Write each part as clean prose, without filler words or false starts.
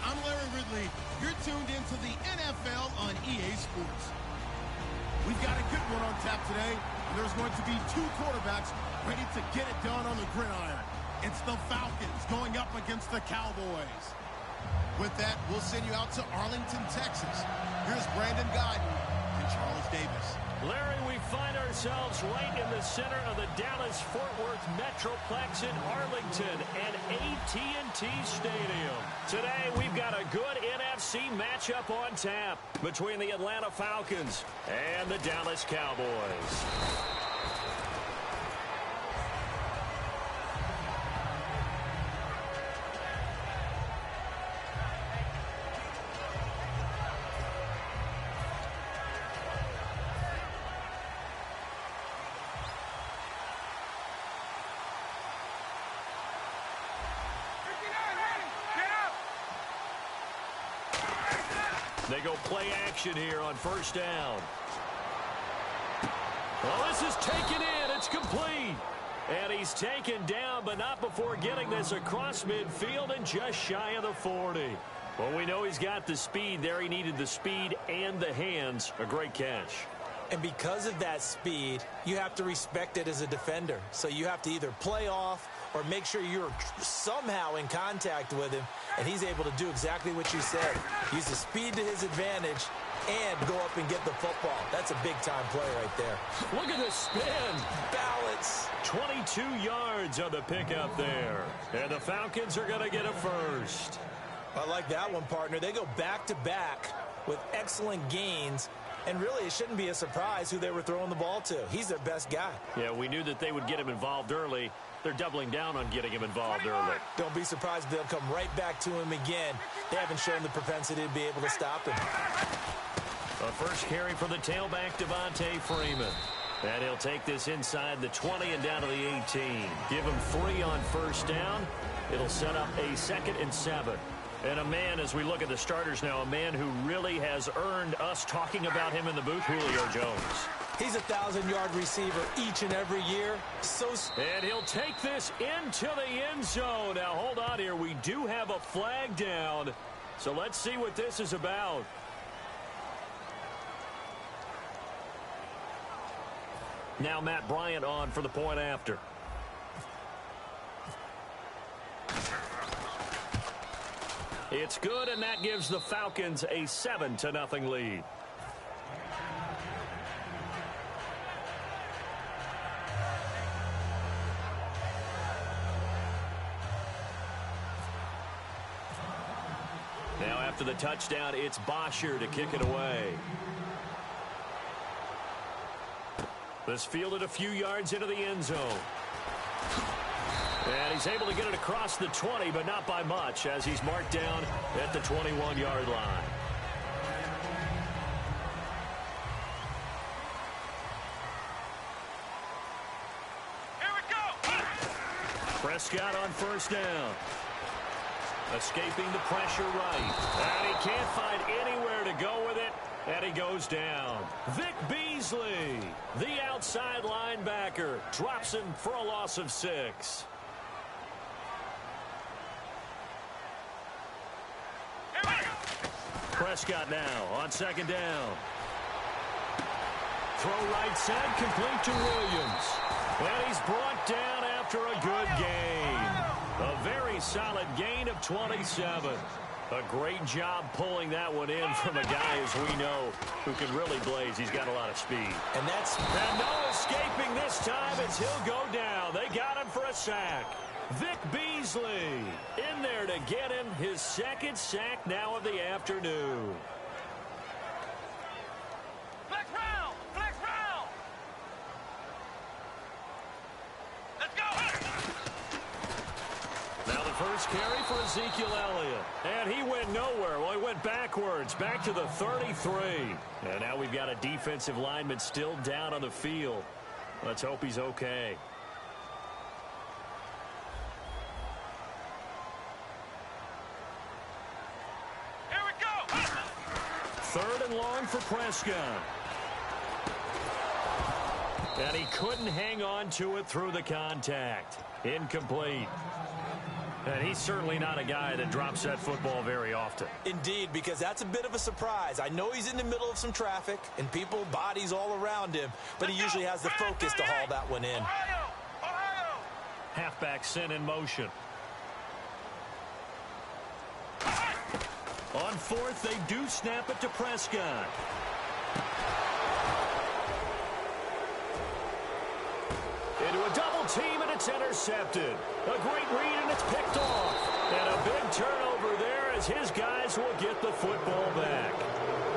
I'm Larry Ridley. You're tuned into the NFL on EA Sports. We've got a good one on tap today, and there's going to be two quarterbacks ready to get it done on the gridiron. It's the Falcons going up against the Cowboys. With that, we'll send you out to Arlington, Texas. Here's Brandon Guyton and Charles Davis. Larry, we find ourselves right in the center of the Dallas-Fort Worth Metroplex in Arlington and AT&T Stadium. Today, we've got a good NFC matchup on tap between the Atlanta Falcons and the Dallas Cowboys. They go play action here on first down. Well, this is taken in. It's complete. And he's taken down, but not before getting this across midfield and just shy of the 40. Well, we know he's got the speed there. He needed the speed and the hands. A great catch. And because of that speed, you have to respect it as a defender. So you have to either play off or make sure you're somehow in contact with him, and he's able to do exactly what you said. Use the speed to his advantage and go up and get the football. That's a big-time play right there. Look at the spin. Balance. 22 yards on the pickup there. And the Falcons are going to get a first. I like that one, partner. They go back-to-back with excellent gains. And really, it shouldn't be a surprise who they were throwing the ball to. He's their best guy. Yeah, we knew that they would get him involved early. They're doubling down on getting him involved early. Don't be surprised if they'll come right back to him again. They haven't shown the propensity to be able to stop him. A first carry for the tailback, Devontae Freeman. And he'll take this inside the 20 and down to the 18. Give him 3 on first down. It'll set up a 2nd and 7. And a man, as we look at the starters now, a man who really has earned us talking about him in the booth, Julio Jones. He's a 1,000-yard receiver each and every year. And he'll take this into the end zone. Now, hold on here. We do have a flag down. So let's see what this is about. Now Matt Bryant on for the point after. It's good, and that gives the Falcons a 7-0 lead. Now after the touchdown, it's Bosher to kick it away. This fielded a few yards into the end zone. And he's able to get it across the 20, but not by much, as he's marked down at the 21-yard line. Here we go! Prescott on first down. Escaping the pressure right. And he can't find anywhere to go with it. And he goes down. Vic Beasley, the outside linebacker, drops him for a loss of 6. Prescott now on second down. Throw right side, complete to Williams. And he's brought down after a good gain. A very solid gain of 27. A great job pulling that one in from a guy, as we know, who can really blaze. He's got a lot of speed. And no escaping this time as he'll go down. They got him for a sack. Vic Beasley in there to get him his 2nd sack now of the afternoon. Flex round! Flex round! Let's go! Now the first carry for Ezekiel Elliott. And he went nowhere. Well, he went backwards, back to the 33. And now we've got a defensive lineman still down on the field. Let's hope he's okay. Here we go! 3rd and long for Prescott. And he couldn't hang on to it through the contact. Incomplete. And he's certainly not a guy that drops that football very often. Indeed, because that's a bit of a surprise. I know he's in the middle of some traffic and people, bodies all around him, but he usually has the focus to haul that one in. Ohio! Ohio! Halfback sent in motion. On fourth, they do snap it to Prescott. Into a double team, and it's intercepted. A great read, and it's picked off. And a big turnover there as his guys will get the football back.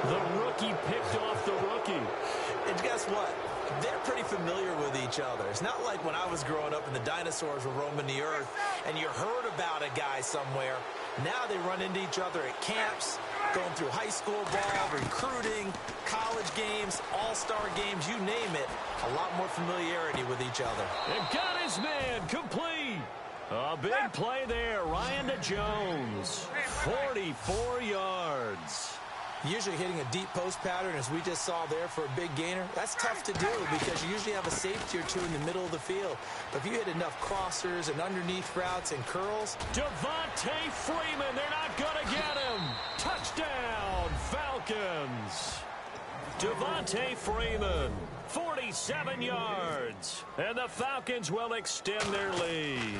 The rookie picked off the rookie. And guess what? They're pretty familiar with each other. It's not like when I was growing up and the dinosaurs were roaming the earth and you heard about a guy somewhere. Now they run into each other at camps, going through high school ball, recruiting, college games, all-star games, you name it. A lot more familiarity with each other. And got his man complete. A big play there. Ryan to Jones. 44 yards. Usually hitting a deep post pattern, as we just saw there, for a big gainer, that's tough to do because you usually have a safety or two in the middle of the field. But if you hit enough crossers and underneath routes and curls. Devontae Freeman, they're not going to get him. Touchdown, Falcons. Devontae Freeman, 47 yards. And the Falcons will extend their lead.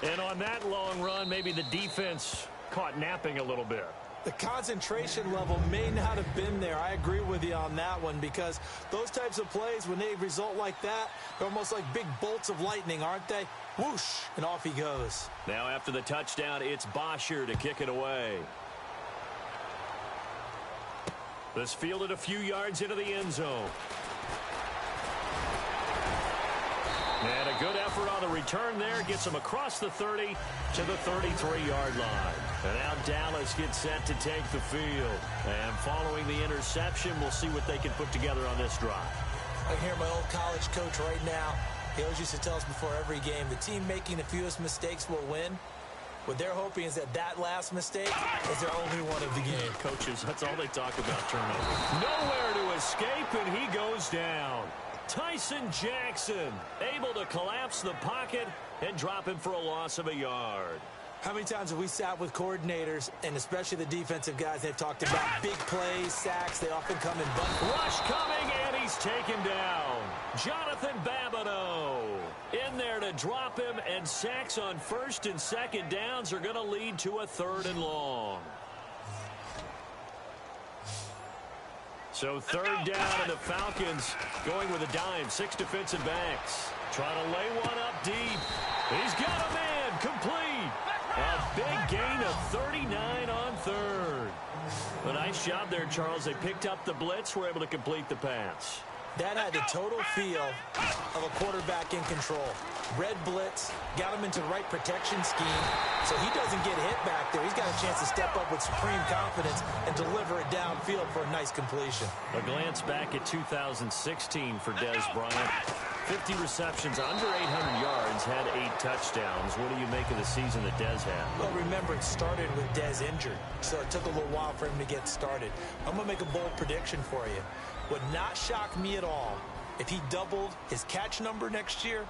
And on that long run, maybe the defense caught napping a little bit. The concentration level may not have been there. I agree with you on that one because those types of plays, when they result like that, they're almost like big bolts of lightning, aren't they? Whoosh, and off he goes. Now after the touchdown, it's Bosher to kick it away. This fielded a few yards into the end zone. And a good effort on the return there. Gets him across the 30 to the 33-yard line. And now Dallas gets set to take the field. And following the interception, we'll see what they can put together on this drive. I can hear my old college coach right now. He always used to tell us before every game, the team making the fewest mistakes will win. What they're hoping is that last mistake is their only one of the game. Coaches, that's all they talk about, turnovers. Nowhere to escape, and he goes down. Tyson Jackson able to collapse the pocket and drop him for a loss of a yard. How many times have we sat with coordinators, and especially the defensive guys, they've talked about big plays, sacks, they often come in bunch. Rush coming, and he's taken down. Jonathan Babineau in there to drop him, and sacks on first and second downs are going to lead to a 3rd and long. So 3rd down, and the Falcons going with a dime. 6 defensive backs. Trying to lay one up deep. He's got a man complete. A big gain of 39 on 3rd. A nice job there, Charles. They picked up the blitz, were able to complete the pass. That had the total feel of a quarterback in control. Red blitz, got him into the right protection scheme, so he doesn't get hit back there. He's got a chance to step up with supreme confidence and deliver it downfield for a nice completion. A glance back at 2016 for Dez Bryant. 50 receptions, under 800 yards, had 8 touchdowns. What do you make of the season that Dez had? Well, remember, it started with Dez injured, so it took a little while for him to get started. I'm going to make a bold prediction for you. Would not shock me at all if he doubled his catch number next year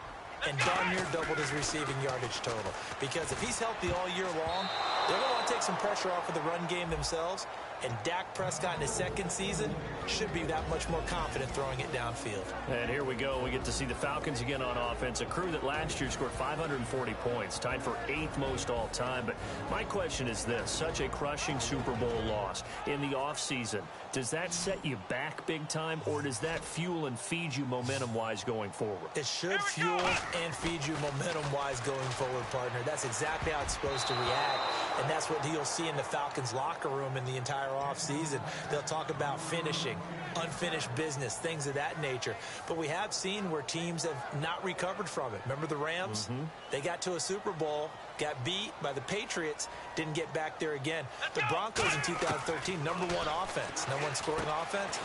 and darn near doubled his receiving yardage total. Because if he's healthy all year long, they're going to want to take some pressure off of the run game themselves. And Dak Prescott in his 2nd season should be that much more confident throwing it downfield. And here we go. We get to see the Falcons again on offense. A crew that last year scored 540 points, tied for 8th most all time. But my question is this. Such a crushing Super Bowl loss in the offseason. Does that set you back big time, or does that fuel and feed you momentum-wise going forward? It should fuel and feed you momentum-wise going forward, partner. That's exactly how it's supposed to react. And that's what you'll see in the Falcons locker room in the entire offseason. They'll talk about finishing, unfinished business, things of that nature. But we have seen where teams have not recovered from it. Remember the Rams? They got to a Super Bowl, got beat by the Patriots, didn't get back there again. The Broncos in 2013, #1 offense, #1 scoring offense.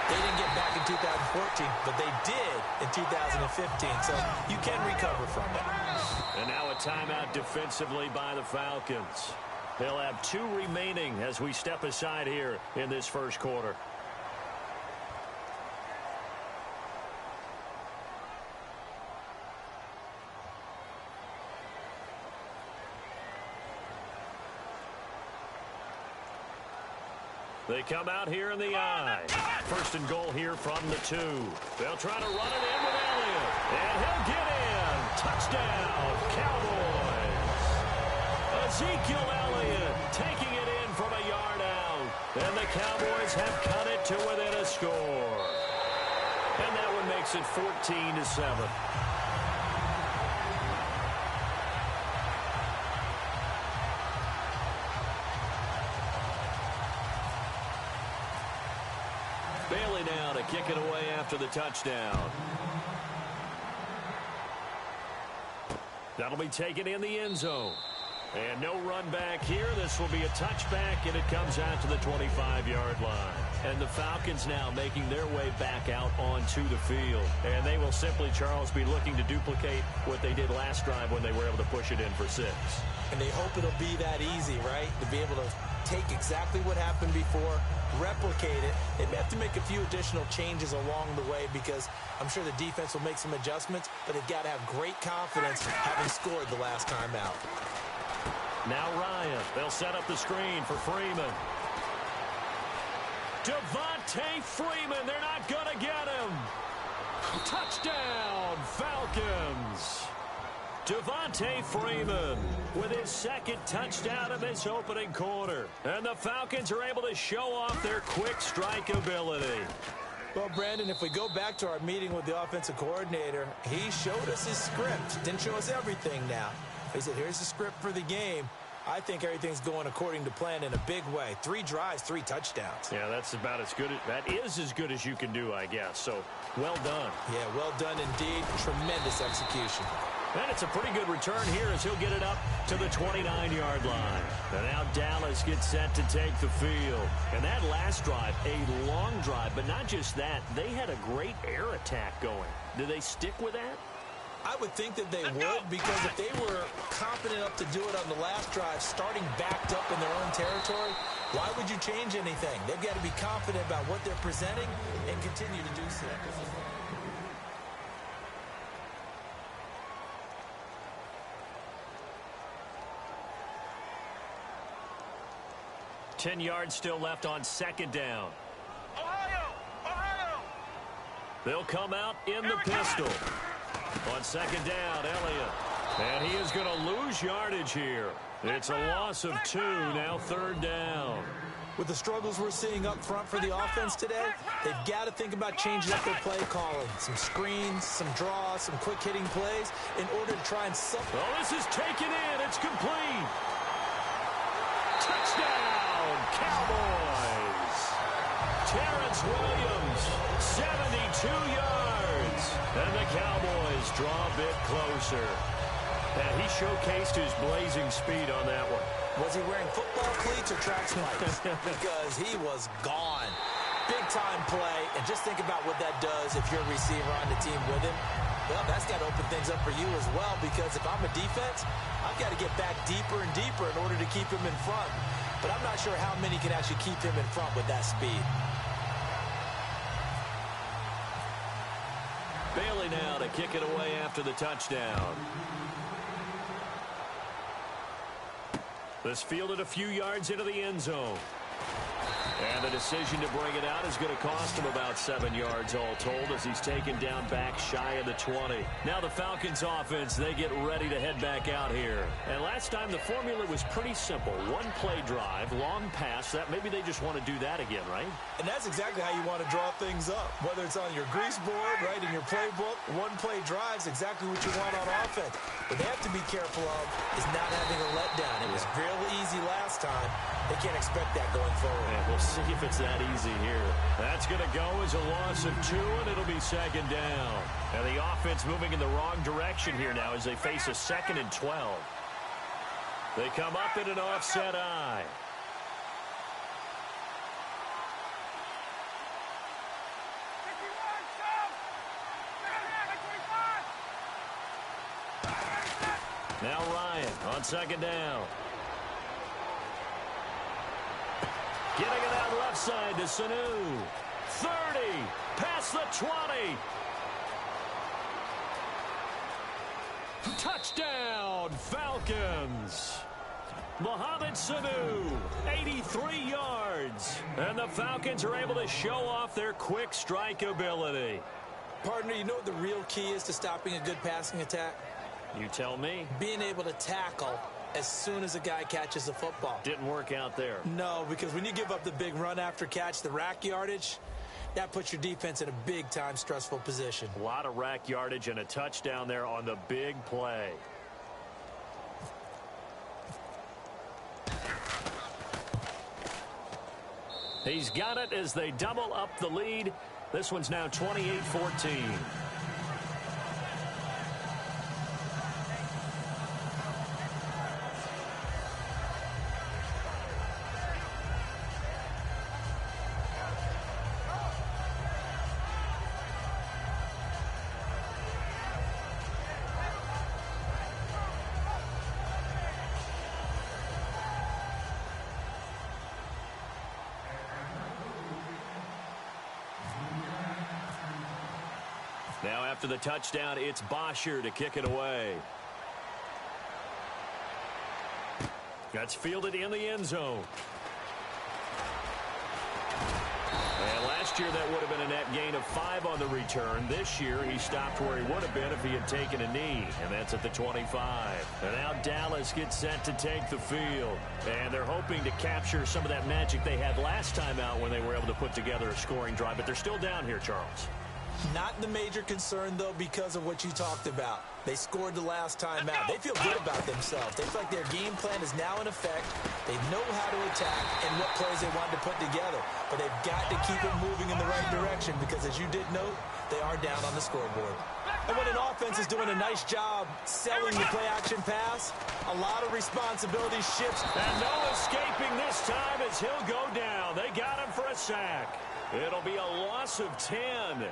They didn't get back in 2014, but they did in 2015. So you can recover from it. And now a timeout defensively by the Falcons. They'll have 2 remaining as we step aside here in this first quarter. They come out here in the I. First and goal here from the 2. They'll try to run it in with Elliott. And he'll get in. Touchdown, Cowboys. Ezekiel Elliott taking it in from a yard out. And the Cowboys have cut it to within a score. And that one makes it 14-7. Bailey now to kick it away after the touchdown. That'll be taken in the end zone. And no run back here. This will be a touchback, and it comes out to the 25-yard line. And the Falcons now making their way back out onto the field. And they will simply, Charles, be looking to duplicate what they did last drive when they were able to push it in for 6. And they hope it'll be that easy, right? To be able to take exactly what happened before, replicate it. They may have to make a few additional changes along the way because I'm sure the defense will make some adjustments, but they've got to have great confidence having scored the last time out. Now Ryan. They'll set up the screen for Freeman. Devontae Freeman. They're not going to get him. Touchdown, Falcons. Devontae Freeman with his second touchdown of this opening quarter. And the Falcons are able to show off their quick strike ability. Well, Brandon, if we go back to our meeting with the offensive coordinator, he showed us his script. Didn't show us everything now. He said, here's the script for the game. I think everything's going according to plan in a big way. 3 drives, 3 touchdowns. Yeah, that's about as good. That is as good as you can do, I guess. So, well done. Yeah, well done indeed. Tremendous execution. And it's a pretty good return here as he'll get it up to the 29-yard line. And now Dallas gets set to take the field. And that last drive, a long drive, but not just that. They had a great air attack going. Do they stick with that? I would think that they would, because if they were confident enough to do it on the last drive, starting backed up in their own territory, why would you change anything? They've got to be confident about what they're presenting and continue to do so. 10 yards still left on second down. Ohio! They'll come out in the pistol. On second down, Elliott. And he is going to lose yardage here. It's a loss of 2, now third down. With the struggles we're seeing up front for the offense today, they've got to think about changing up their play calling. Some screens, some draws, some quick-hitting plays in order to try and... Oh, this is taken in. It's complete. Touchdown, Cowboys. Terrence Williams, 72 yards. And the Cowboys draw a bit closer. And he showcased his blazing speed on that one. Was he wearing football cleats or track spikes? Because he was gone. Big-time play. And just think about what that does if you're a receiver on the team with him. Well, that's got to open things up for you as well, because if I'm a defense, I've got to get back deeper and deeper in order to keep him in front. But I'm not sure how many can actually keep him in front with that speed. Bailey now to kick it away after the touchdown. This fielded a few yards into the end zone. And the decision to bring it out is going to cost him about 7 yards all told, as he's taken down back shy of the 20. Now the Falcons offense, they get ready to head back out here. And last time the formula was pretty simple. One play drive, long pass. That maybe they just want to do that again, right? And that's exactly how you want to draw things up. Whether it's on your grease board, right, in your playbook, one play drive is exactly what you want on offense. What they have to be careful of is not having a letdown. It was real easy last time. They can't expect that going forward. And we'll see if it's that easy here. That's going to go as a loss of 2, and it'll be second down. And the offense moving in the wrong direction here now as they face a 2nd and 12. They come up in an offset I. Now Ryan on second down. Getting it out left side to Sanu. 30, past the 20. Touchdown, Falcons. Mohamed Sanu, 83 yards. And the Falcons are able to show off their quick strike ability. Partner, you know what the real key is to stopping a good passing attack? You tell me. Being able to tackle as soon as a guy catches the football. Didn't work out there. No, because when you give up the big run after catch, the rack yardage, that puts your defense in a big-time stressful position. A lot of rack yardage and a touchdown there on the big play. He's got it as they double up the lead. This one's now 28-14. Now after the touchdown, it's Bosher to kick it away. That's fielded in the end zone. And last year that would have been a net gain of 5 on the return. This year he stopped where he would have been if he had taken a knee, and that's at the 25. And now Dallas gets set to take the field. And they're hoping to capture some of that magic they had last time out when they were able to put together a scoring drive. But they're still down here, Charles. Not the major concern, though, because of what you talked about. They scored the last time out. They feel good about themselves. They feel like their game plan is now in effect. They know how to attack and what plays they want to put together. But they've got to keep it moving in the right direction because, as you did note, they are down on the scoreboard. And when an offense is doing a nice job selling the play-action pass, a lot of responsibility shifts. And no escaping this time as he'll go down. They got him for a sack. It'll be a loss of 10.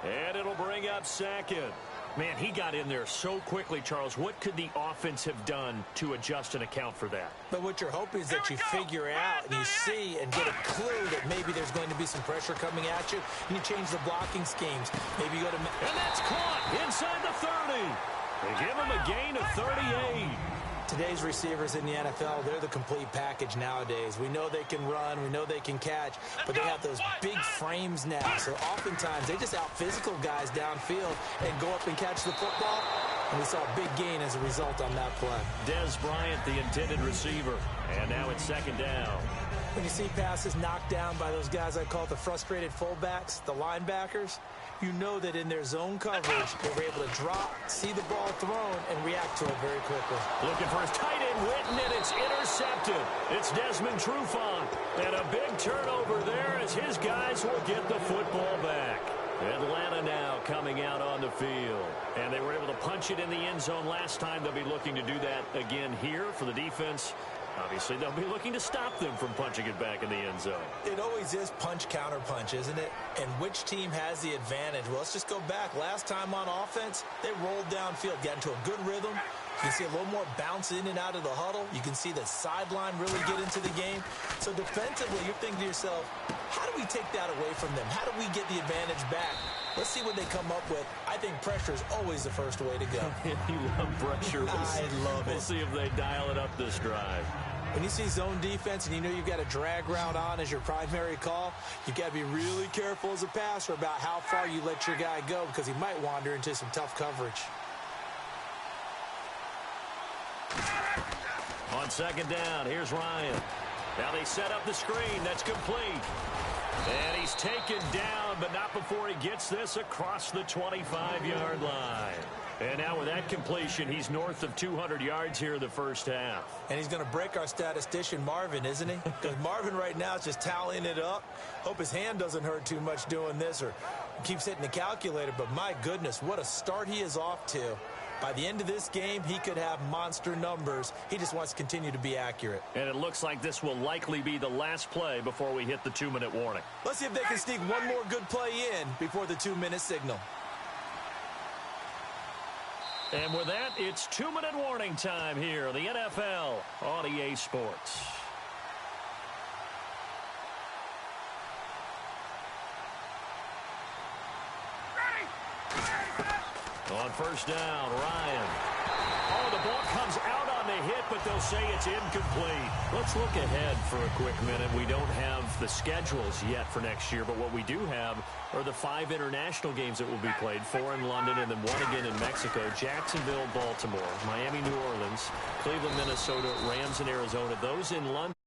And it'll bring up second. Man, he got in there so quickly, Charles. What could the offense have done to adjust and account for that? But what you're hoping is that you figure out and you see and get a clue that maybe there's going to be some pressure coming at you, and you change the blocking schemes. Maybe you go to... And that's caught inside the 30. They give him a gain of 38. Today's receivers in the NFL, they're the complete package nowadays. We know they can run, we know they can catch, but they have those big frames now. So oftentimes they just out-physical guys downfield and go up and catch the football. And we saw a big gain as a result on that play. Des Bryant, the intended receiver. And now it's second down. When you see passes knocked down by those guys I call the frustrated fullbacks, the linebackers, you know that in their zone coverage, they were able to drop, see the ball thrown, and react to it very quickly. Looking for his tight end, Witten, and it's intercepted. It's Desmond Trufant. And a big turnover there as his guys will get the football back. Atlanta now coming out on the field. And they were able to punch it in the end zone last time. They'll be looking to do that again here for the defense. Obviously, they'll be looking to stop them from punching it back in the end zone. It always is punch-counter-punch, isn't it? And which team has the advantage? Well, let's just go back. Last time on offense, they rolled downfield, got into a good rhythm. You can see a little more bounce in and out of the huddle. You can see the sideline really get into the game. So defensively, you're thinking to yourself, how do we take that away from them? How do we get the advantage back? Let's see what they come up with. I think pressure is always the first way to go. You love pressure. I love it. We'll see if they dial it up this drive. When you see zone defense and you know you've got a drag route on as your primary call, you've got to be really careful as a passer about how far you let your guy go because he might wander into some tough coverage. On second down, here's Ryan. Now they set up the screen. That's complete. And he's taken down, but not before he gets this across the 25-yard line. And now with that completion, he's north of 200 yards here in the first half. And he's going to break our statistician, Marvin, isn't he? Because Marvin right now is just tallying it up. Hope his hand doesn't hurt too much doing this or keeps hitting the calculator. But my goodness, what a start he is off to. By the end of this game, he could have monster numbers. He just wants to continue to be accurate. And it looks like this will likely be the last play before we hit the 2-minute warning. Let's see if they can sneak one more good play in before the 2-minute signal. And with that, it's 2-minute warning time here in the NFL on EA Sports. On first down, Ryan. Oh, the ball comes out on the hit, but they'll will say it's incomplete. Let's look ahead for a quick minute. We don't have the schedules yet for next year, but what we do have are the 5 international games that will be played, 4 in London and then 1 again in Mexico, Jacksonville, Baltimore, Miami, New Orleans, Cleveland, Minnesota, Rams, and Arizona. Those in London.